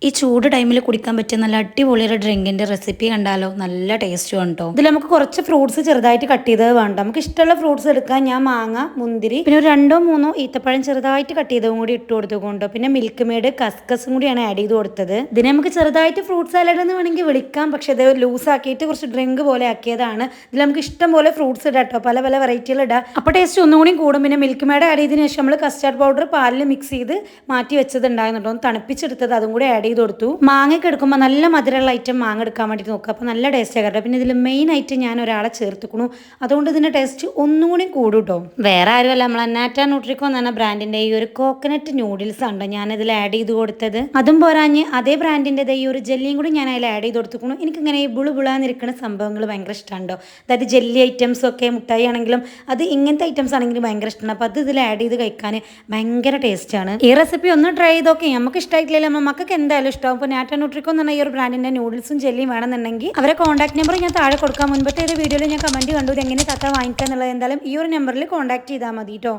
ഈ ചൂട് ടൈമിൽ കുടിക്കാൻ പറ്റിയ നല്ല അടിപൊളിയൊരു ഡ്രിങ്കിന്റെ റെസിപ്പി കണ്ടാലോ, നല്ല ടേസ്റ്റ് ഉണ്ടോ. ഇതിൽ നമുക്ക് കുറച്ച് ഫ്രൂട്ട്സ് ചെറുതായിട്ട് കട്ട് ചെയ്തത് വേണ്ട. നമുക്ക് ഇഷ്ടമുള്ള ഫ്രൂട്ട്സ് എടുക്കാൻ ഞാൻ മാങ്ങ, മുന്തിരി, പിന്നെ ഒരു 2-3 ഈത്തപ്പഴം ചെറുതായിട്ട് കട്ട് ചെയ്തതും കൂടി ഇട്ട് കൊടുത്തുകൊണ്ട്, പിന്നെ മിൽക്ക് മെയ്ഡ്, കസ്കസും കൂടിയാണ് ആഡ് ചെയ്ത് കൊടുത്തത്. ഇതിനെ നമുക്ക് ചെറുതായിട്ട് ഫ്രൂട്ട് സാലഡ് എന്ന് വേണമെങ്കിൽ വിളിക്കാം, പക്ഷെ ഇത് ലൂസ് ആക്കിയിട്ട് കുറച്ച് ഡ്രിങ്ക് പോലെ ആക്കിയതാണ്. ഇതിൽ നമുക്ക് ഇഷ്ടം പോലെ ഫ്രൂട്ട്സ് ഇടാം കേട്ടോ, പല പല വെറൈറ്റികൾ ഇടാം. അപ്പോൾ ടേസ്റ്റ് ഒന്നുകൂടി കൂടും. പിന്നെ മിൽക്ക് മെയ്ഡ് ആഡ് ചെയ്തതിനു ശേഷം നമ്മൾ കസ്റ്റാർഡ് പൗഡർ പാലിൽ മിക്സ് ചെയ്ത് മാറ്റി വെച്ചതുണ്ടായിരുന്നു കേട്ടോ, തണുപ്പിച്ചെടുത്തത് അതും കൂടി ആഡ് ചെയ്ത് കൊടുത്തു. മാങ്ങയൊക്കെ എടുക്കുമ്പോൾ നല്ല മധുരമുള്ള ഐറ്റം മാങ്ങ എടുക്കാൻ വേണ്ടി നോക്കുക, അപ്പോൾ നല്ല ടേസ്റ്റ് ആകട്ടെ. പിന്നെ ഇതിൽ മെയിൻ ആയിട്ട് ഞാൻ ഒരാളെ ചേർത്തുക്കണു, അതുകൊണ്ട് ഇതിൻ്റെ ടേസ്റ്റ് ഒന്നുകൂടി കൂടും കേട്ടോ. വേറെ ആരുമല്ല, നമ്മൾ അന്നാറ്റ ന്യൂട്രിക്കോ എന്ന് പറഞ്ഞ ബ്രാൻഡിൻ്റെ ഈ ഒരു കോക്കനട്ട് നൂഡിൽസ് ആണ് ഞാനിതിൽ ആഡ് ചെയ്ത് കൊടുത്തത്. അതും പോരാഞ്ഞ് അതേ ബ്രാൻഡിൻ്റെ ഈ ഒരു ജെല്ലിയും കൂടി ഞാൻ അതിൽ ആഡ് ചെയ്ത് കൊടുത്തുക്കണു. എനിക്കിങ്ങനെ ഈ ബുളുബുളാന്നിരിക്കുന്ന സംഭവങ്ങൾ ഭയങ്കര ഇഷ്ടമുണ്ടോ, അതായത് ജെല്ലി ഐറ്റംസ് ഒക്കെ, മുട്ടായി ആണെങ്കിലും അത് ഇങ്ങനത്തെ ഐറ്റംസ് ആണെങ്കിലും ഭയങ്കര ഇഷ്ടമാണ്. അപ്പോൾ അത് ഇതിൽ ആഡ് ചെയ്ത് കഴിക്കാൻ ഭയങ്കര ടേസ്റ്റാണ്. ഈ റെസിപ്പി ഒന്ന് ട്രൈ ചെയ്തൊക്കെ, നമുക്ക് ഇഷ്ടമായിട്ടില്ല നമ്മൾ മക്കൾക്ക് എന്തായാലും ഇഷ്ടമാവും. അപ്പോൾ നാറ്റ ന്യൂട്രിക്കോ എന്ന് പറഞ്ഞ ഈ ഒരു ബ്രാൻഡിൻ്റെ നൂഡിൽസും ജെല്ലിയും വേണമെന്നുണ്ടെങ്കിൽ അവരെ കോൺടാക്ട് നമ്പർ ഞാൻ താഴെ കൊടുക്കാം. മുൻപത്തെ ഒരു വീഡിയോയിൽ ഞാൻ കമൻറ്റ് കണ്ടു, ഇത് എങ്ങനെ താത്ത വാങ്ങിക്കുക എന്നുള്ളത്. എന്തായാലും ഈ ഒരു നമ്പറിൽ കോൺടാക്ട് ചെയ്താൽ മതി കേട്ടോ.